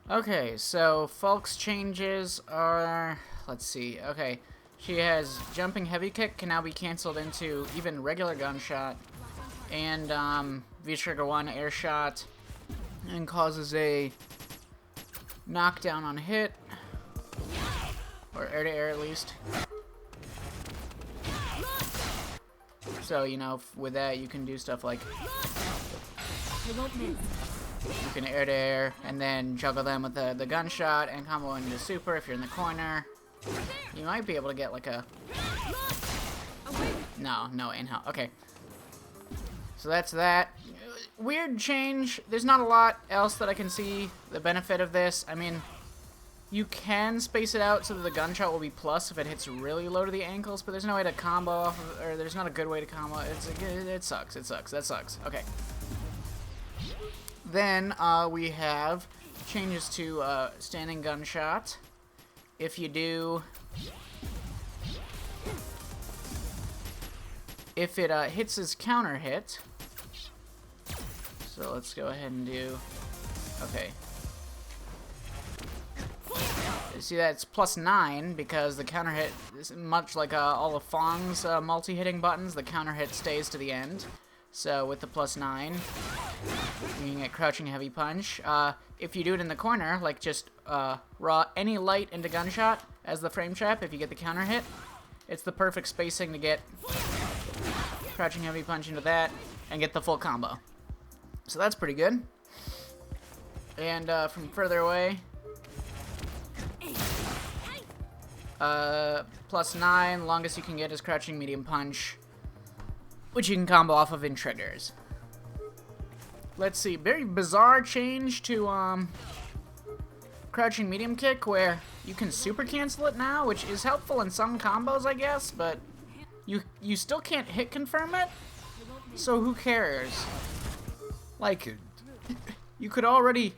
Okay, so Falk's changes are, let's see, okay. She has jumping heavy kick can now be canceled into even regular gunshot, and V-trigger 1 air shot, and causes a knockdown on hit, or air to air at least. So, you know, with that you can do stuff like you can air to air and then juggle them with the gunshot and combo into super if you're in the corner. You might be able to get like a... No, inhale. Okay. So that's that. Weird change. There's not a lot else that I can see the benefit of this. I mean, you can space it out so that the gunshot will be plus if it hits really low to the ankles, but there's no way to combo off of, or there's not a good way to combo. It sucks. It sucks. That sucks. Okay. Then we have changes to standing gunshot. If you do, if it hits his counter hit, so let's go ahead and do, okay. See that it's +9 because the counter hit is much like all of Fong's multi-hitting buttons. The counter hit stays to the end. So with the +9, you can get crouching heavy punch. If you do it in the corner, like just raw any light into gunshot as the frame trap, if you get the counter hit, it's the perfect spacing to get crouching heavy punch into that and get the full combo. So that's pretty good. And from further away, +9, longest you can get is crouching medium punch, which you can combo off of in triggers. Let's see, very bizarre change to crouching medium kick where you can super cancel it now, which is helpful in some combos, I guess, but you still can't hit confirm it, so who cares? Like, you could already,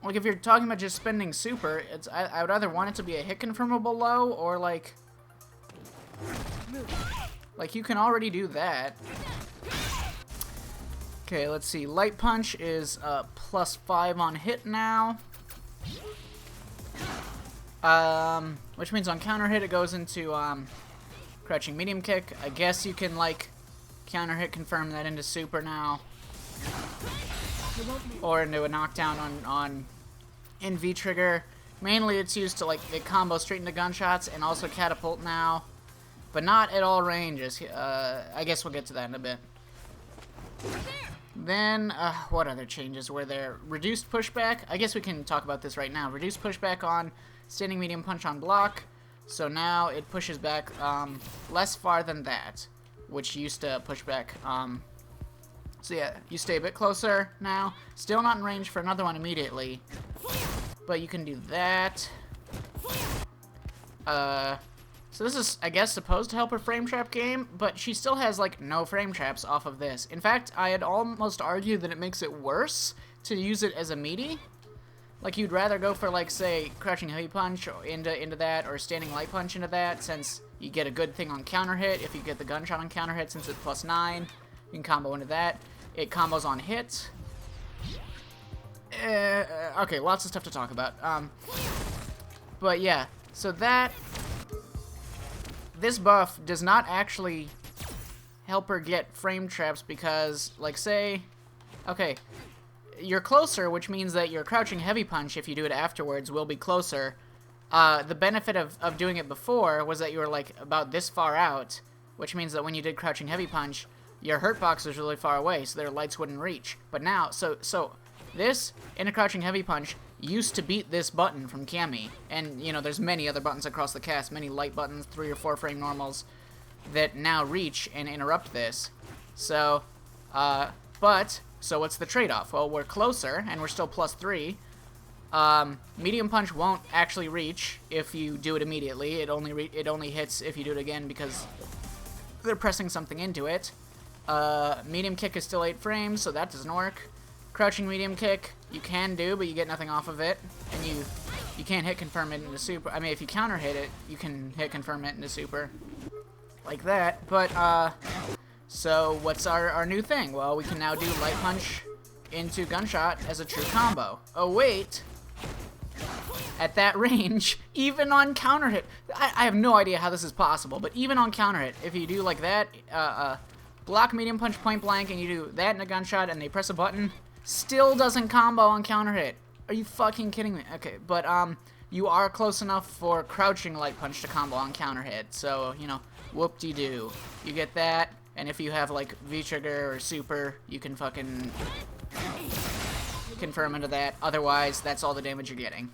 like if you're talking about just spending super, I would either want it to be a hit confirmable low or like you can already do that. Okay, let's see. Light punch is +5 on hit now. Which means on counter hit it goes into crouching medium kick. I guess you can like counter hit confirm that into super now. Or into a knockdown on in V trigger. Mainly it's used to like it combo straight into gunshots and also catapult now. But not at all ranges. I guess we'll get to that in a bit. Then, what other changes were there? Reduced pushback. I guess we can talk about this right now. Reduced pushback on standing medium punch on block. So now it pushes back less far than that, which used to push back. So yeah, you stay a bit closer now. Still not in range for another one immediately, but you can do that. So this is, I guess, supposed to help her frame trap game, but she still has, like, no frame traps off of this. In fact, I had almost argued that it makes it worse to use it as a meaty. Like, you'd rather go for, like, say, crouching heavy punch into that, or standing light punch into that, since you get a good thing on counter hit. If you get the gunshot on counter hit, since it's +9, you can combo into that. It combos on hit. Okay, lots of stuff to talk about. But yeah, so that... This buff does not actually help her get frame traps because, like, say, okay, you're closer, which means that your crouching heavy punch, if you do it afterwards, will be closer. The benefit of doing it before was that you were, like, about this far out, which means that when you did crouching heavy punch, your hurt box was really far away, so their lights wouldn't reach. But now, so this, in a crouching heavy punch, used to beat this button from Cammy, and you know there's many other buttons across the cast, many light buttons, 3 or 4 frame normals that now reach and interrupt this. So, so what's the trade-off? Well, we're closer and we're still +3. Medium punch won't actually reach if you do it immediately. It only hits if you do it again because they're pressing something into it. Medium kick is still 8 frames, so that doesn't work. Crouching medium kick, you can do, but you get nothing off of it, and you can't hit confirm it into super. I mean, if you counter hit it, you can hit confirm it into super, like that. But so what's our new thing? Well, we can now do light punch into gunshot as a true combo. Oh wait, at that range, even on counter hit. I have no idea how this is possible, but even on counter hit, if you do like that, block medium punch point blank, and you do that in a gunshot, and they press a button, still doesn't combo on counter hit. Are you fucking kidding me? Okay, but you are close enough for crouching light punch to combo on counter hit, so you know, whoop-de-doo. You get that, and if you have like V-trigger or super, you can fucking confirm into that. Otherwise, that's all the damage you're getting.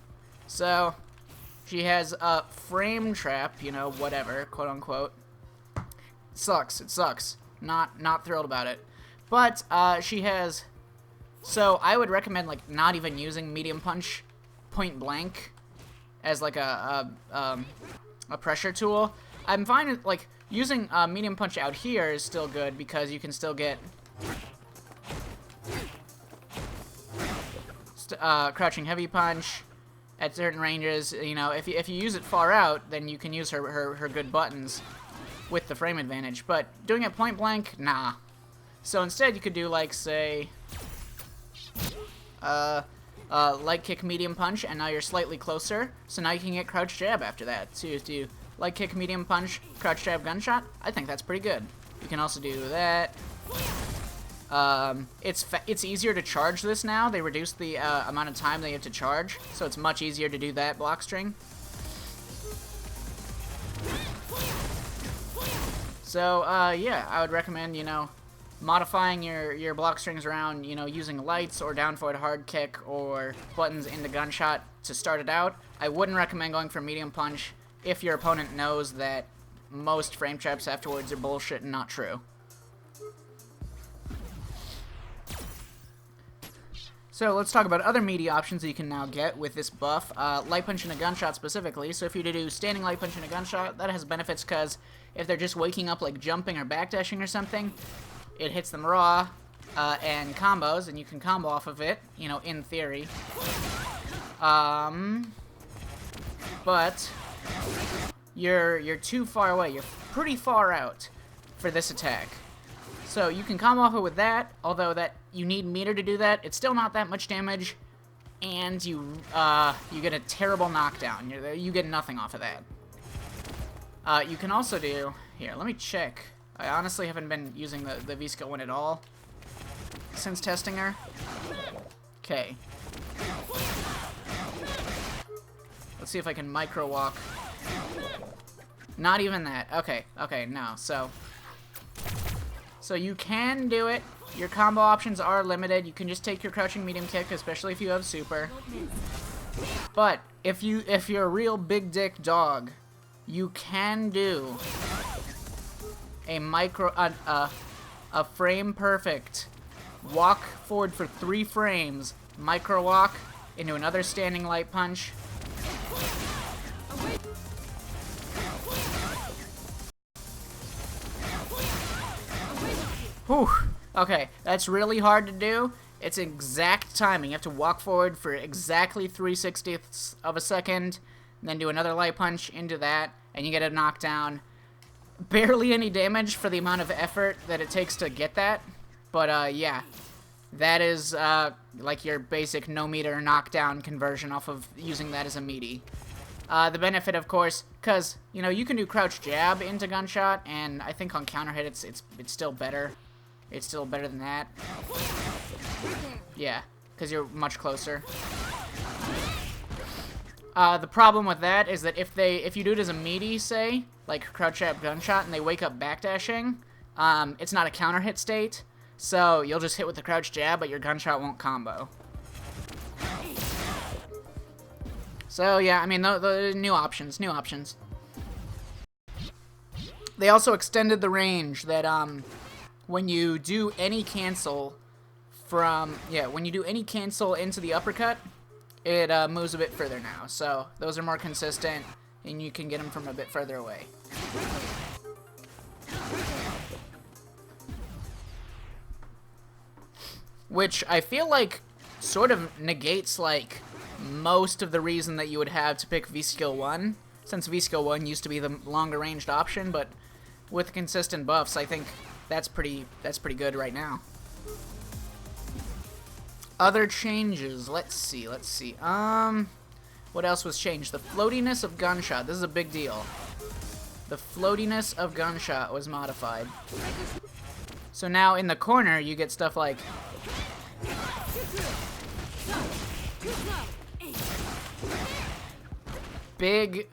So, she has a frame trap, you know, whatever, quote unquote. Sucks. It sucks. Not thrilled about it. But she has. So I would recommend like not even using medium punch point blank as like a pressure tool. I'm fine with like using medium punch out here is still good because you can still get crouching heavy punch at certain ranges. You know, if you use it far out, then you can use her good buttons with the frame advantage. But doing it point blank, nah. So instead, you could do like say, light kick medium punch, and now you're slightly closer. So now you can get crouch jab after that. So you do light kick medium punch, crouch jab gunshot. I think that's pretty good. You can also do that. It's easier to charge this now. They reduced the amount of time they have to charge, so it's much easier to do that block string. So yeah, I would recommend, you know, modifying your block strings around, you know, using lights or down forward hard kick or buttons into gunshot to start it out. I wouldn't recommend going for medium punch if your opponent knows that most frame traps afterwards are bullshit and not true. So let's talk about other meaty options that you can now get with this buff. Light punch in a gunshot specifically. So if you do standing light punch in a gunshot, that has benefits because if they're just waking up like jumping or backdashing or something, it hits them raw and combos, and you can combo off of it, you know, in theory. But you're too far away. You're pretty far out for this attack. So you can combo off it with that, although that you need meter to do that. It's still not that much damage, and you get a terrible knockdown. You get nothing off of that. You can also do here. Let me check. I honestly haven't been using the V-skill one at all since testing her. Okay. Let's see if I can micro walk. Not even that. Okay. Okay. No. So you can do it. Your combo options are limited. You can just take your crouching medium kick, especially if you have super. But if you're a real big dick dog, you can do a frame perfect walk forward for 3 frames, micro walk into another standing light punch. Whew. Okay, that's really hard to do. It's exact timing. You have to walk forward for exactly 3/60ths of a second, and then do another light punch into that, and you get a knockdown. Barely any damage for the amount of effort that it takes to get that. But, yeah. That is, like your basic no-meter knockdown conversion off of using that as a meaty. The benefit, of course, because, you know, you can do crouch jab into gunshot, and I think on counter hit it's still better. It's still better than that. Yeah, because you're much closer. The problem with that is that if you do it as a meaty, say, like crouch jab gunshot, and they wake up backdashing, it's not a counter hit state, so you'll just hit with the crouch jab, but your gunshot won't combo. So yeah, I mean, the new options. They also extended the range that when you do any cancel into the uppercut, it moves a bit further now. So those are more consistent, and you can get them from a bit further away. Which I feel like sort of negates like most of the reason that you would have to pick V-Skill 1, since V-Skill 1 used to be the longer ranged option, but with consistent buffs, I think that's pretty good right now. Other changes, let's see. What else was changed? The floatiness of gunshot. This is a big deal. The floatiness of gunshot was modified. So now in the corner, you get stuff like... big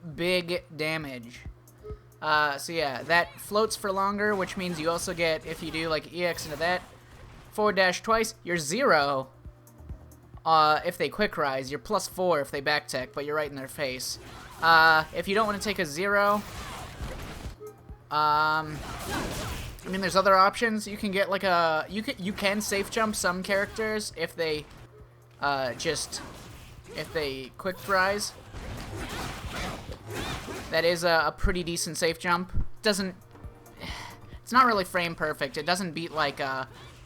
damage. So yeah, that floats for longer, which means you also get, if you do like EX into that, forward dash twice, you're 0 if they quick rise, you're +4 if they back tech, but you're right in their face. If you don't want to take a 0, I mean, there's other options. You can get like a, you can safe jump some characters if they if they quick rise. That is a pretty decent safe jump. It's not really frame perfect. It doesn't beat like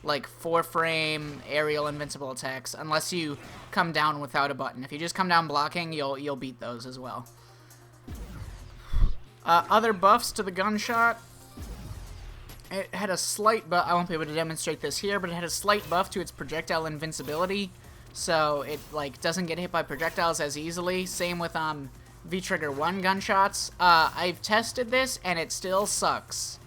4-frame aerial invincible attacks unless you come down without a button. If you just come down blocking, you'll beat those as well. Other buffs to the gunshot. It had a slight buff. I won't be able to demonstrate this here, but it had a slight buff to its projectile invincibility, so it like doesn't get hit by projectiles as easily. Same with V-Trigger 1 gunshots. I've tested this, and it still sucks.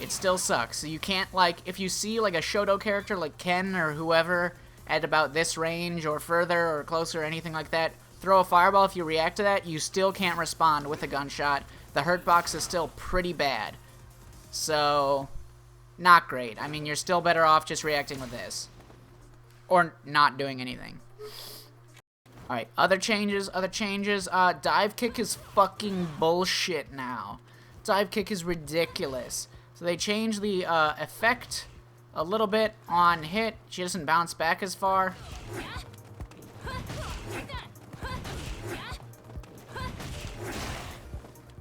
It still sucks. So you can't, like, if you see, like, a Shoto character like Ken or whoever at about this range or further or closer or anything like that, throw a fireball. If you react to that, you still can't respond with a gunshot. The hurt box is still pretty bad. So, not great. I mean, you're still better off just reacting with this. Or not doing anything. Alright, other changes. Divekick is fucking bullshit now. Divekick is ridiculous. So they changed the effect a little bit on hit. She doesn't bounce back as far.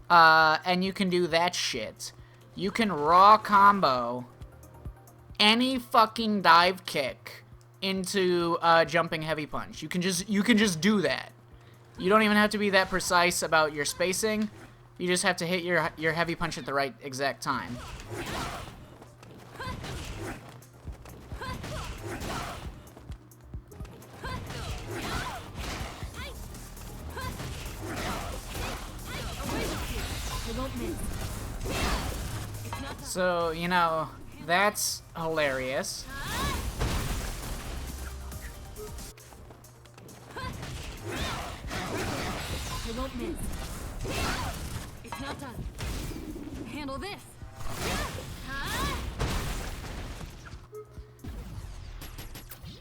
And you can do that shit. You can raw combo any fucking dive kick into jumping heavy punch. You can just do that. You don't even have to be that precise about your spacing. You just have to hit your heavy punch at the right exact time. So, you know, that's hilarious. You won't miss. It's not done. Handle this.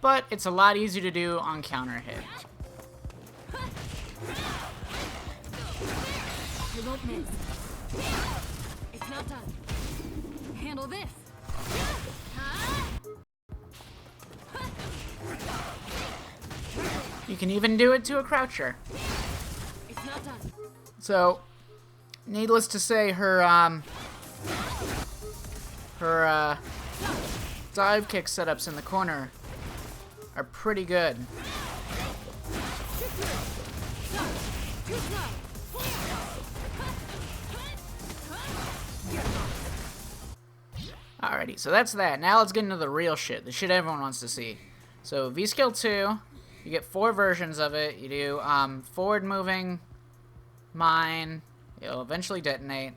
But it's a lot easier to do on counter hit. You won't miss. It's not done. Handle this. You can even do it to a croucher. It's not done. So, needless to say, her dive kick setups in the corner are pretty good. Alrighty, so that's that. Now let's get into the real shit, the shit everyone wants to see. So, V-Skill 2, you get 4 versions of it. You do forward moving mine, it'll eventually detonate.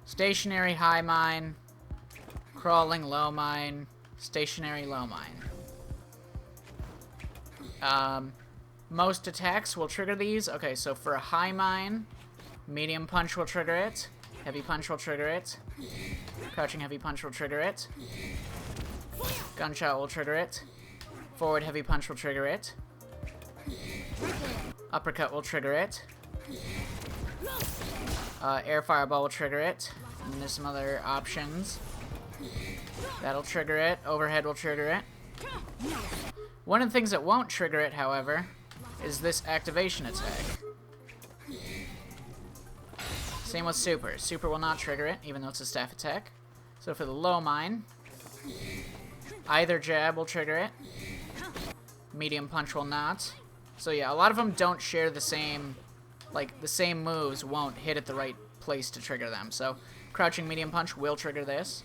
Stationary high mine, crawling low mine, stationary low mine. Most attacks will trigger these. Okay, so for a high mine, medium punch will trigger it, heavy punch will trigger it, crouching heavy punch will trigger it, gunshot will trigger it, forward heavy punch will trigger it, uppercut will trigger it, air fireball will trigger it, and there's some other options. That'll trigger it, overhead will trigger it. One of the things that won't trigger it, however, is this activation attack. Same with super. Super will not trigger it, even though it's a staff attack. So for the low mine, either jab will trigger it, medium punch will not. So yeah, a lot of them don't share the same, like, the same moves won't hit at the right place to trigger them. So crouching medium punch will trigger this.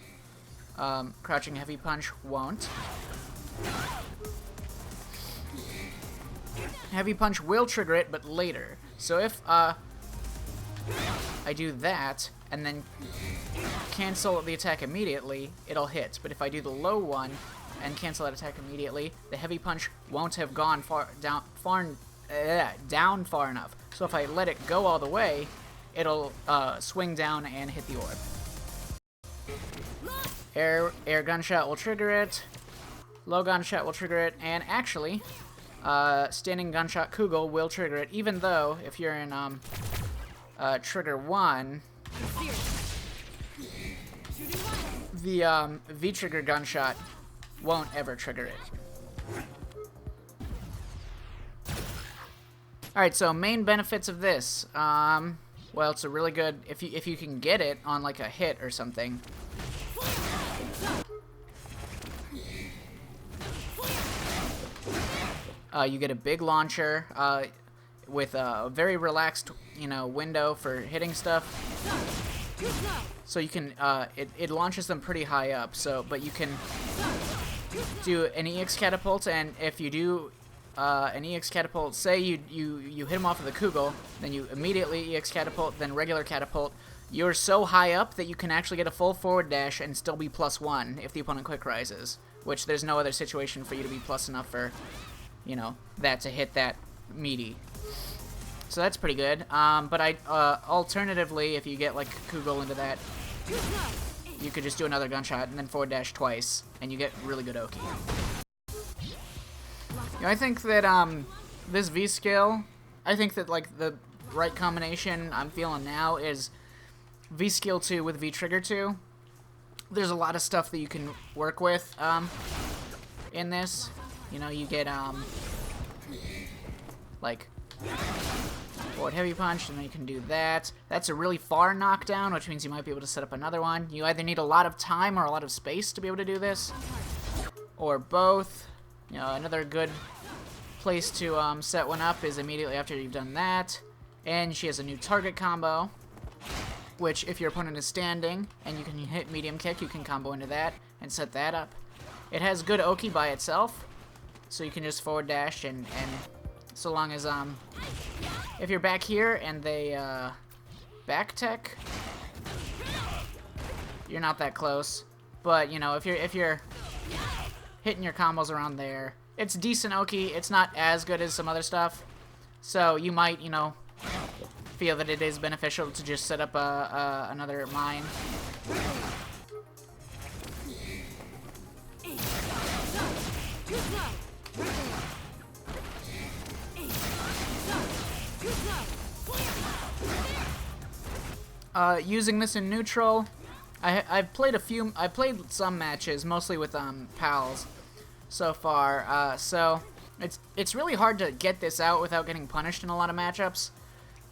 Crouching heavy punch won't. Heavy Punch will trigger it, but later. So if I do that, and then cancel the attack immediately, it'll hit. But if I do the low one and cancel that attack immediately, the Heavy Punch won't have gone down far enough. So if I let it go all the way, it'll swing down and hit the orb. Air Gunshot will trigger it. Low Gunshot will trigger it. And actually, Standing Gunshot Kugel will trigger it, even though if you're in trigger 1, the V-trigger gunshot won't ever trigger it. Alright, so main benefits of this. Well, it's a really good, if you can get it on like a hit or something. You get a big launcher with a very relaxed, window for hitting stuff. So you can, it launches them pretty high up. So, but you can do an EX catapult, and if you do an EX catapult, say you hit him off of the Kugel, then you immediately EX catapult, then regular catapult. You're so high up that you can actually get a full forward dash and still be +1 if the opponent quick rises, which there's no other situation for you to be plus enough for, that to hit that meaty. So that's pretty good. But alternatively, if you get like Kugel into that, you could just do another gunshot and then forward dash twice, and you get really good Oki. I think that this V skill, I think that like the right combination I'm feeling now is V skill 2 with V trigger 2. There's a lot of stuff that you can work with in this. You get like forward heavy punch, and then you can do that. That's a really far knockdown, which means you might be able to set up another one. You either need a lot of time or a lot of space to be able to do this, or both. Another good place to set one up is immediately after you've done that. And she has a new target combo, which if your opponent is standing and you can hit medium kick, you can combo into that and set that up. It has good Oki by itself, so you can just forward dash, and so long as if you're back here and they back tech, you're not that close. But if you're hitting your combos around there, it's decent Oki. It's not as good as some other stuff, so you might feel that it is beneficial to just set up another mine. Using this in neutral, I've played some matches, mostly with pals so far. So it's really hard to get this out without getting punished in a lot of matchups.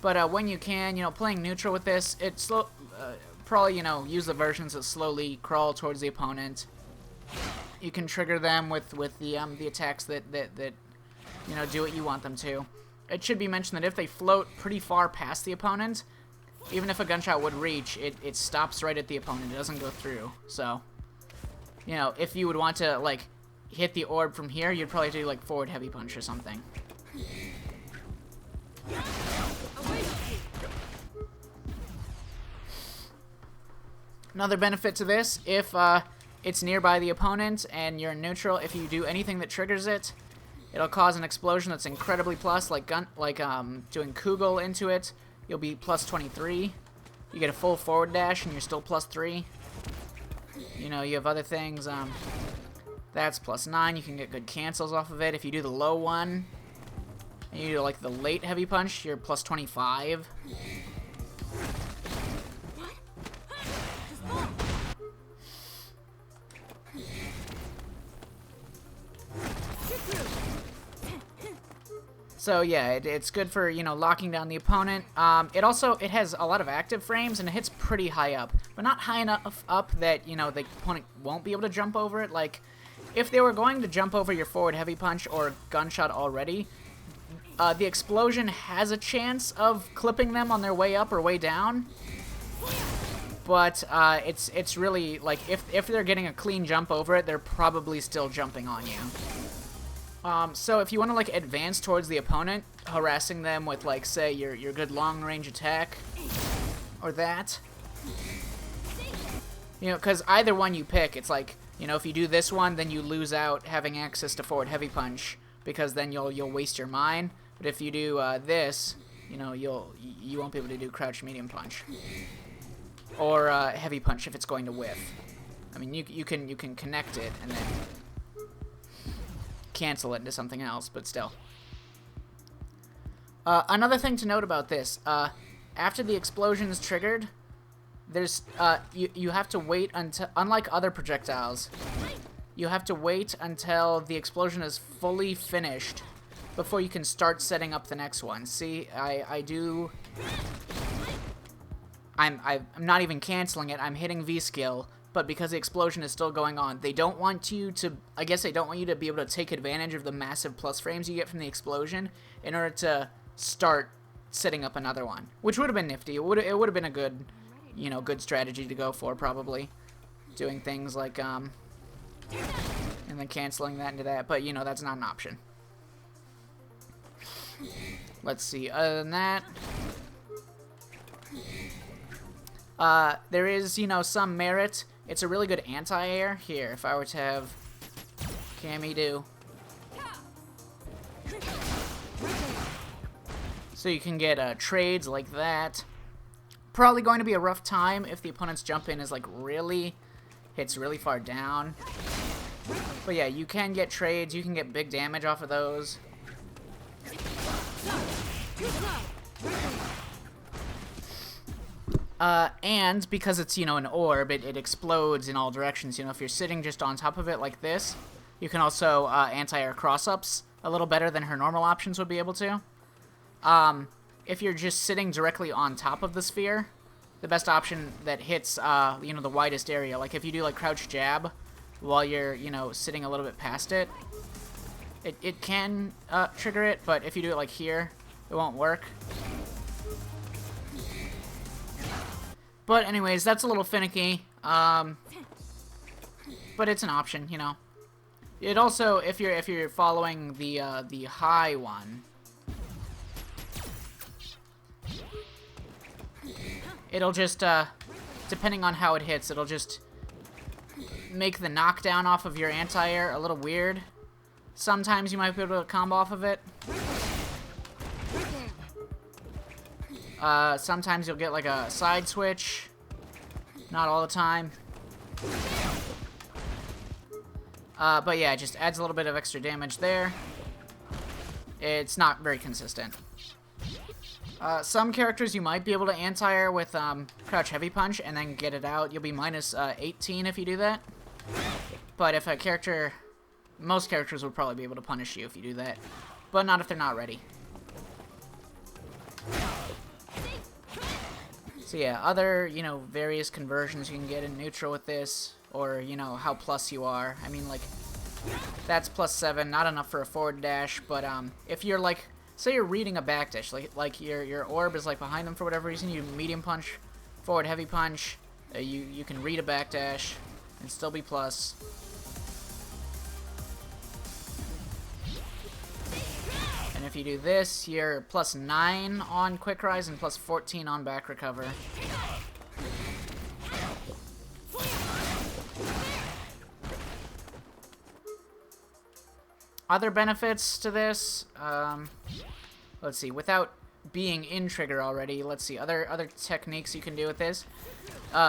But when you can, playing neutral with this, it's probably use the versions that slowly crawl towards the opponent. You can trigger them with the attacks that do what you want them to. It should be mentioned that if they float pretty far past the opponent, even if a gunshot would reach, it stops right at the opponent. It doesn't go through. So, if you would want to like hit the orb from here, you'd probably do like forward heavy punch or something. Another benefit to this, if it's nearby the opponent and you're in neutral, if you do anything that triggers it, it'll cause an explosion that's incredibly plus, like doing Kugel into it. You'll be +23. You get a full forward dash and you're still +3. You have other things. That's +9. You can get good cancels off of it. If you do the low one, and you do like the late heavy punch, you're +25. So yeah, it's good for locking down the opponent. It has a lot of active frames and it hits pretty high up, but not high enough up that the opponent won't be able to jump over it. Like if they were going to jump over your forward heavy punch or gunshot already, the explosion has a chance of clipping them on their way up or way down. But it's really like if they're getting a clean jump over it, they're probably still jumping on you. So if you want to like advance towards the opponent, harassing them with like say your good long range attack or that, you know, because either one you pick, it's like, you know, if you do this one, then you lose out having access to forward heavy punch because then you'll waste your mine. But if you do this, you know, you won't be able to do crouch medium punch or heavy punch if it's going to whiff. I mean, you can connect it and then cancel it into something else, but still. Another thing to note about this, after the explosion is triggered, there's you have to wait until, unlike other projectiles, you have to wait until the explosion is fully finished before you can start setting up the next one. See, I'm not even canceling it. I'm hitting V skill, but because the explosion is still going on, they don't want you to, I guess they don't want you to be able to take advantage of the massive plus frames you get from the explosion in order to start setting up another one, which would have been nifty. It would have been a good, you know, good strategy to go for, probably, doing things like and then canceling that into that, but you know, that's not an option. Let's see, other than that, there is, you know, some merit. It's a really good anti-air. Here, if I were to have Cammy do, so you can get trades like that. Probably going to be a rough time if the opponent's jump in is like hits really far down. But yeah, you can get trades. You can get big damage off of those. And because it's, you know, an orb, it explodes in all directions. You know, if you're sitting just on top of it like this, you can also anti-air cross-ups a little better than her normal options would be able to. If you're just sitting directly on top of the sphere, the best option that hits, you know, the widest area, like if you do like crouch jab while you're, you know, sitting a little bit past it, it can trigger it, but if you do it like here, it won't work. But anyways, that's a little finicky, but it's an option, you know. It also, if you're following the high one, it'll just, depending on how it hits, it'll just make the knockdown off of your anti-air a little weird. Sometimes you might be able to combo off of it. Sometimes you'll get like a side switch. Not all the time. But yeah, it just adds a little bit of extra damage there. It's not very consistent. Some characters you might be able to anti-air with crouch heavy punch and then get it out. You'll be minus 18 if you do that. But if a character... Most characters would probably be able to punish you if you do that. But not if they're not ready. So yeah, other, you know, various conversions you can get in neutral with this. Or, you know, how plus you are. I mean, like, that's +7, not enough for a forward dash. But if you're like... Say you're reading a backdash, like your orb is like behind them for whatever reason, you medium punch, forward heavy punch, you can read a backdash and still be plus. And if you do this, you're +9 on quick rise and +14 on back recover. Other benefits to this, let's see, without being in trigger already, let's see, other techniques you can do with this.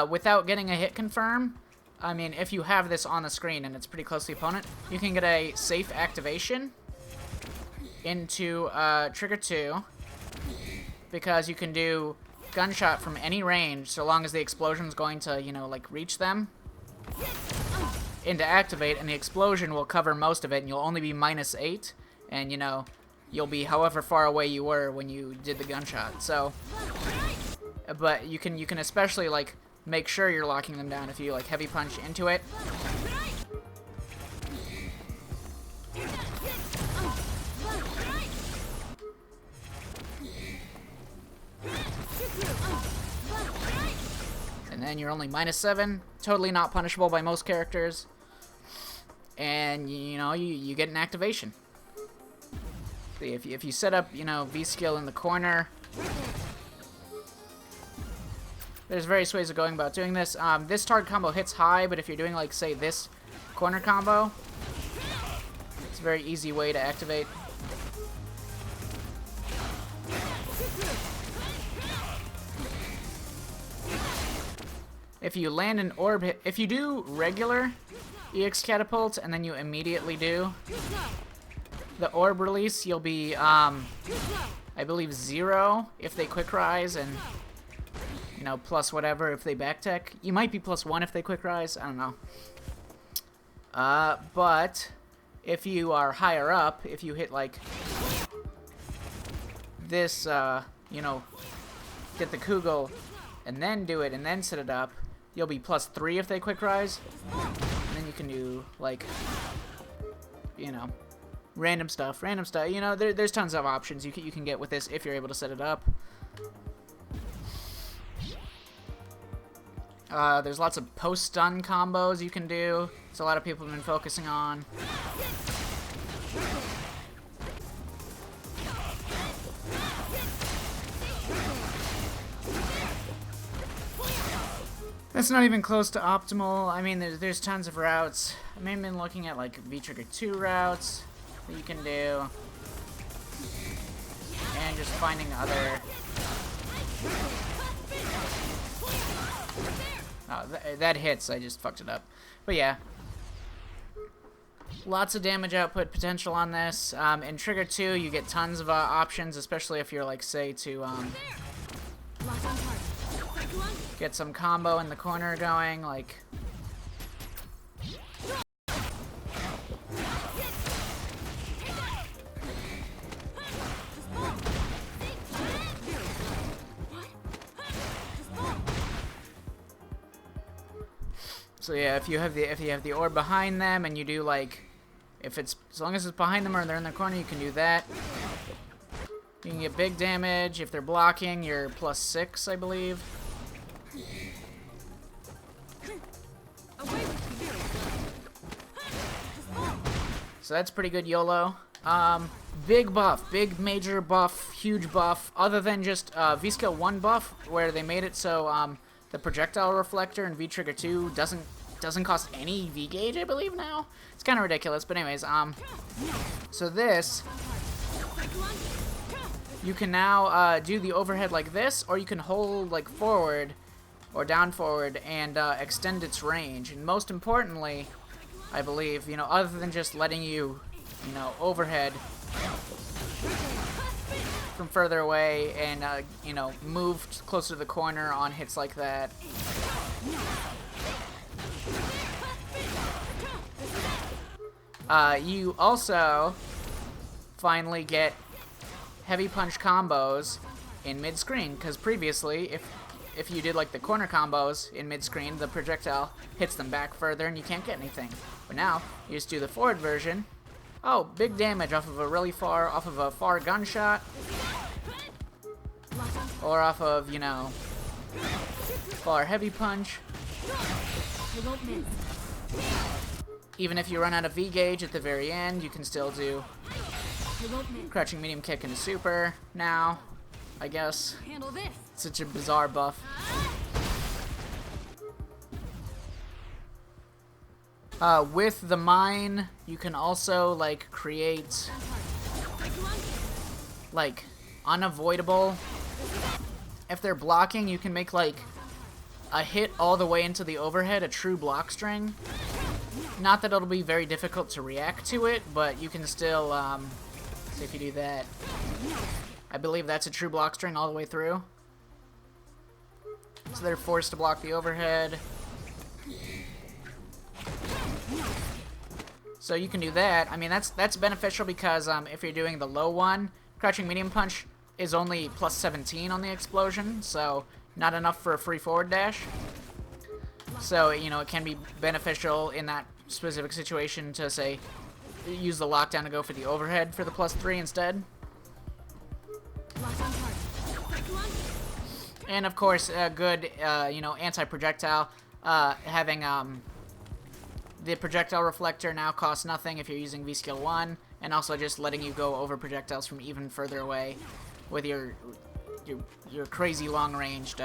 Without getting a hit confirm, I mean, if you have this on the screen and it's pretty close to the opponent, you can get a safe activation into trigger 2, because you can do gunshot from any range so long as the explosion's going to, you know, like reach them. Into activate, and the explosion will cover most of it, and you'll only be -8, and you know, you'll be however far away you were when you did the gunshot. So, but you can especially like make sure you're locking them down if you like heavy punch into it. And then you're only -7, totally not punishable by most characters. And, you know, you get an activation. If you set up, you know, V skill in the corner, there's various ways of going about doing this. This target combo hits high, but if you're doing, like, say, this corner combo, it's a very easy way to activate. If you land an orb hit, if you do regular EX catapult and then you immediately do the orb release, you'll be, I believe, 0 if they quick rise, and, you know, plus whatever if they back tech. You might be plus 1 if they quick rise, I don't know. But if you are higher up, if you hit, like, this, you know, get the Kugel and then do it and then set it up, you'll be plus 3 if they quick rise. And then you can do, like, you know, random stuff. You know, there's tons of options you can get with this if you're able to set it up. There's lots of post-stun combos you can do. So a lot of people have been focusing on. That's not even close to optimal. I mean, there's tons of routes. I've maybe been looking at, like, V-Trigger 2 routes that you can do. And just finding other... Oh, that hits. I just fucked it up. But yeah. Lots of damage output potential on this. In Trigger 2, you get tons of options, especially if you're, like, say, to... get some combo in the corner going, like... So yeah, if you have the orb behind them and you do, like, if it's, as long as it's behind them or they're in the corner, you can do that. You can get big damage. If they're blocking, you're plus 6, I believe. So that's pretty good YOLO. Big buff, big major buff, huge buff, other than just V-Skill 1 buff, where they made it so the projectile reflector in V-Trigger 2 doesn't cost any V-Gauge, I believe now. It's kind of ridiculous, but anyways, so this, you can now do the overhead like this, or you can hold, like, forward or down forward and extend its range. And most importantly, I believe, you know, other than just letting you, you know, overhead from further away and, you know, move closer to the corner on hits like that. You also finally get heavy punch combos in mid-screen, because previously, if you did, like, the corner combos in mid-screen, the projectile hits them back further and you can't get anything. But now, you just do the forward version. Oh, big damage off of a far gunshot. Or off of, you know, far heavy punch. Even if you run out of V-Gauge at the very end, you can still do crouching medium kick into super now, I guess. Such a bizarre buff. With the mine, you can also, like, create, like, unavoidable. If they're blocking, you can make, like, a hit all the way into the overhead, a true block string. Not that it'll be very difficult to react to it, but you can still, see if you do that. I believe that's a true block string all the way through. So they're forced to block the overhead. So you can do that. I mean, that's beneficial because if you're doing the low one, crouching medium punch is only plus 17 on the explosion, so not enough for a free forward dash. So, you know, it can be beneficial in that specific situation to, say, use the lockdown to go for the overhead for the plus 3 instead. And of course, a good, you know, anti-projectile, having the projectile reflector now costs nothing if you're using V-Skill 1, and also just letting you go over projectiles from even further away with your crazy long-ranged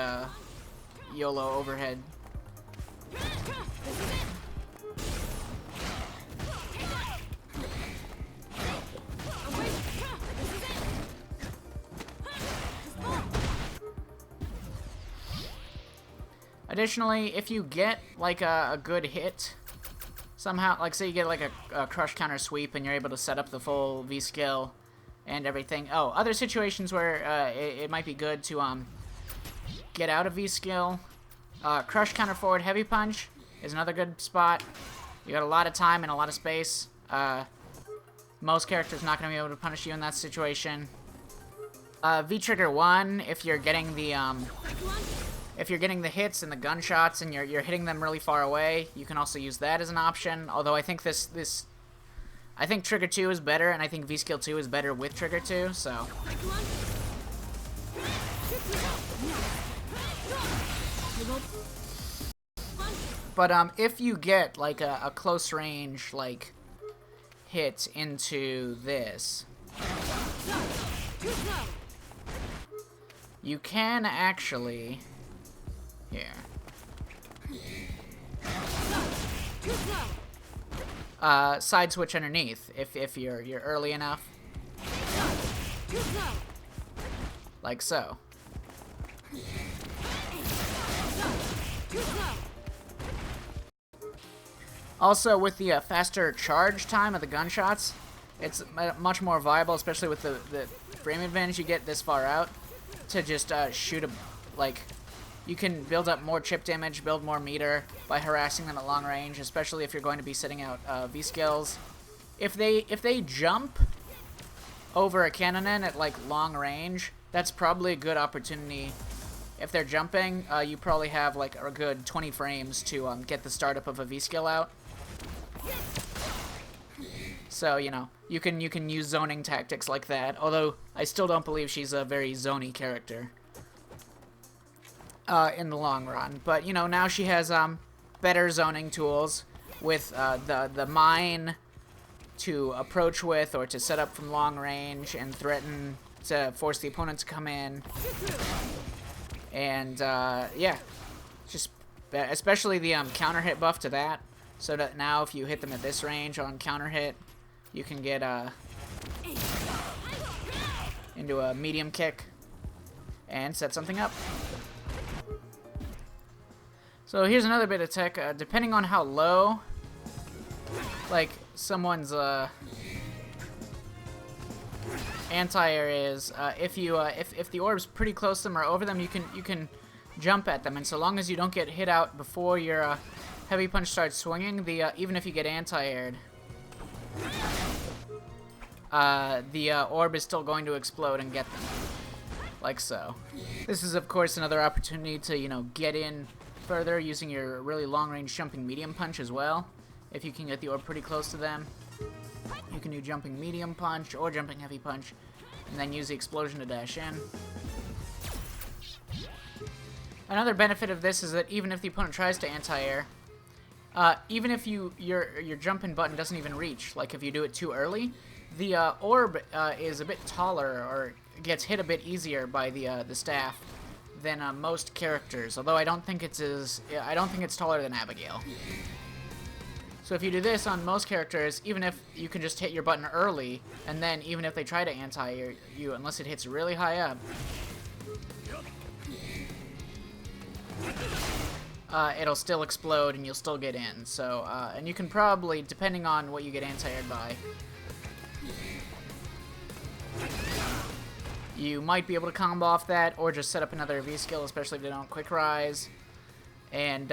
YOLO overhead. Additionally, if you get like a good hit somehow, like say you get like a crush counter sweep and you're able to set up the full V skill and everything. Oh, other situations where it might be good to get out of V skill. Crush counter forward heavy punch is another good spot. You got a lot of time and a lot of space. Most characters not going to be able to punish you in that situation. V trigger 1 if you're getting the hits and the gunshots and you're hitting them really far away, you can also use that as an option. Although I think I think trigger 2 is better, and I think V skill 2 is better with trigger 2. So. But if you get like a close range like hit into this, you can actually side switch underneath if you're early enough, like so. Also, with the faster charge time of the gunshots, it's much more viable, especially with the frame advantage you get this far out, to just shoot you can build up more chip damage, build more meter by harassing them at long range, especially if you're going to be setting out V skills. If they jump over a cannon at like long range, that's probably a good opportunity. If they're jumping, you probably have like a good 20 frames to get the startup of a V skill out. So, you know, you can use zoning tactics like that, although I still don't believe she's a very zony character in the long run. But, you know, now she has better zoning tools with the mine to approach with or to set up from long range and threaten to force the opponent to come in. And, yeah, just especially the counter hit buff to that, so that now if you hit them at this range on counter hit, you can get into a medium kick and set something up. So here's another bit of tech. Depending on how low, like, someone's anti-air is, if the orb's pretty close to them or over them, you can jump at them, and so long as you don't get hit out before your heavy punch starts swinging, even if you get anti-aired, the orb is still going to explode and get them, like so. This is of course another opportunity to, you know, get in further using your really long-range jumping medium punch as well. If you can get the orb pretty close to them, you can do jumping medium punch or jumping heavy punch, and then use the explosion to dash in. Another benefit of this is that even if the opponent tries to anti-air, even if your jumping button doesn't even reach, like if you do it too early, the orb is a bit taller or gets hit a bit easier by the staff than most characters. Although I don't think it's taller than Abigail. So if you do this on most characters, even if you can just hit your button early, and then even if they try to anti-air you, unless it hits really high up, it'll still explode and you'll still get in. So, and you can probably, depending on what you get anti-aired by, you might be able to combo off that, or just set up another V skill, especially if they don't quick rise. And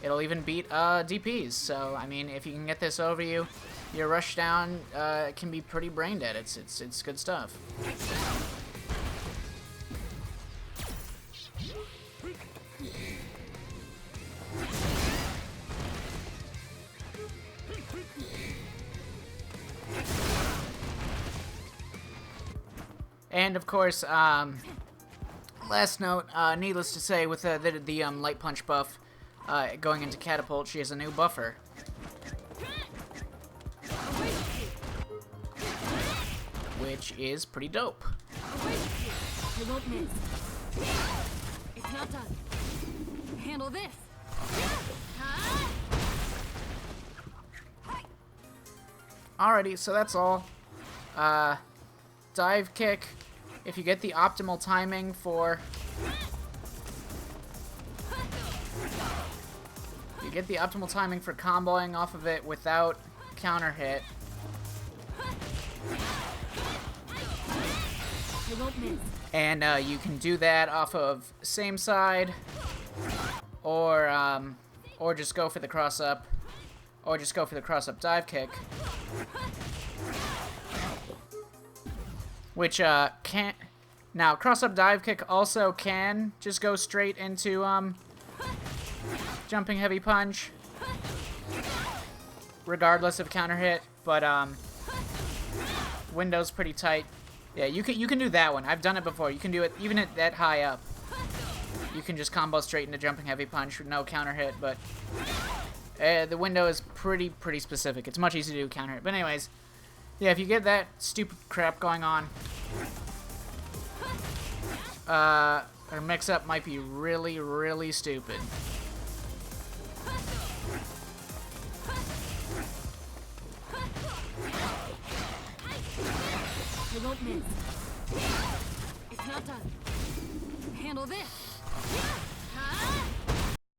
it'll even beat DPs. So, I mean, if you can get this over you, your rush down can be pretty brain dead. It's good stuff. And of course, last note, needless to say, with the light punch buff going into catapult, she has a new buffer. which is pretty dope. I won't miss. It's not done. Handle this. Alrighty, so that's all. Dive kick. If you get the optimal timing for... You get the optimal timing for comboing off of it without counter hit. I won't miss. And you can do that off of same side, or just go for the cross up, or just go for the cross up dive kick, which can't. Now cross up dive kick also can just go straight into jumping heavy punch, regardless of counter hit, but window's pretty tight. Yeah, you can do that one. I've done it before. You can do it even at that high up. You can just combo straight into jumping heavy punch with no counter hit, but the window is pretty specific. It's much easier to do counter hit. But anyways, yeah, if you get that stupid crap going on, our mix-up might be really stupid. I won't miss. It's not done. Handle this.